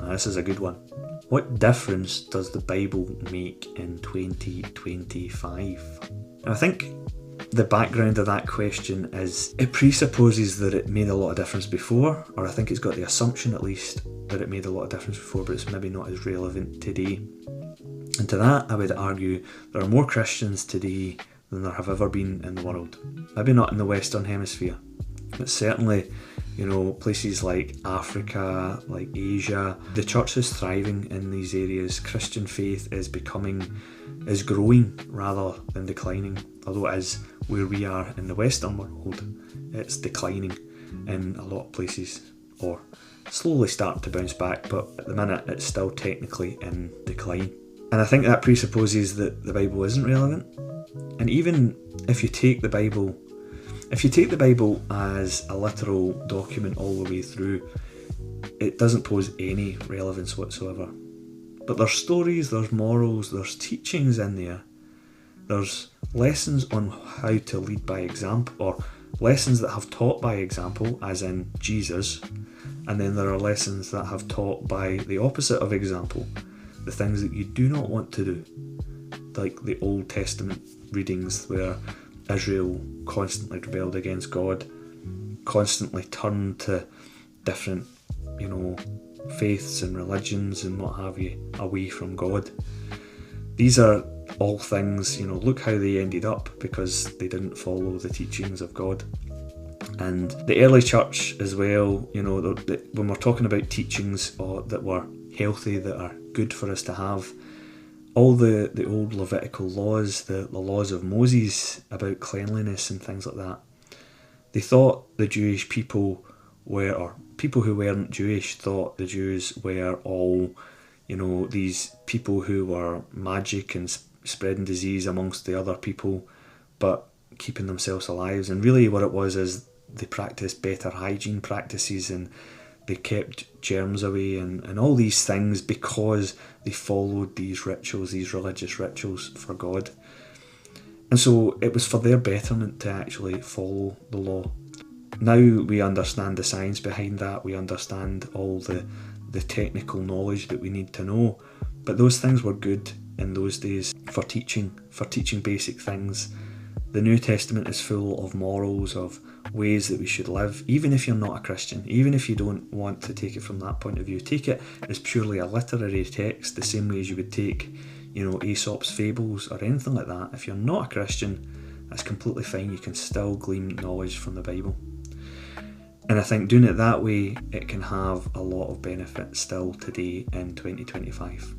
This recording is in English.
This is a good one. What difference does the Bible make in 2025? I think the background of that question is it presupposes that it made a lot of difference before, or I think it's got the assumption at least that it made a lot of difference before, but it's maybe not as relevant today. And to that, I would argue there are more Christians today than there have ever been in the world. Maybe not in the Western Hemisphere, but certainly, places like Africa, like Asia, the church is thriving in these areas. Christian faith is growing rather than declining, although it is where we are in the Western world, it's declining in a lot of places, or slowly starting to bounce back, but at the minute it's still technically in decline. And I think that presupposes that the Bible isn't relevant. And even if you take the Bible as a literal document all the way through, it doesn't pose any relevance whatsoever. But there's stories, there's morals, there's teachings in there. There's lessons on how to lead by example, or lessons that have taught by example, as in Jesus. And then there are lessons that have taught by the opposite of example, the things that you do not want to do, like the Old Testament readings where Israel constantly rebelled against God, constantly turned to different, faiths and religions and what have you, away from God. These are all things, look how they ended up, because they didn't follow the teachings of God. And the early church as well, when we're talking about teachings that were healthy, that are good for us to have, all the old Levitical laws, the laws of Moses about cleanliness and things like that, they thought the Jewish people were, or people who weren't Jewish thought the Jews were all, these people who were magic and spreading disease amongst the other people, but keeping themselves alive. And really what it was is they practiced better hygiene practices, and they kept germs away and all these things because they followed these rituals, these religious rituals for God. And so it was for their betterment to actually follow the law. Now we understand the science behind that, we understand all the technical knowledge that we need to know, but those things were good in those days for teaching basic things. The New Testament is full of morals, of ways that we should live, even if you're not a Christian, even if you don't want to take it from that point of view. Take it as purely a literary text, the same way as you would take, Aesop's fables or anything like that. If you're not a Christian, that's completely fine. You can still glean knowledge from the Bible. And I think doing it that way, it can have a lot of benefit still today in 2025.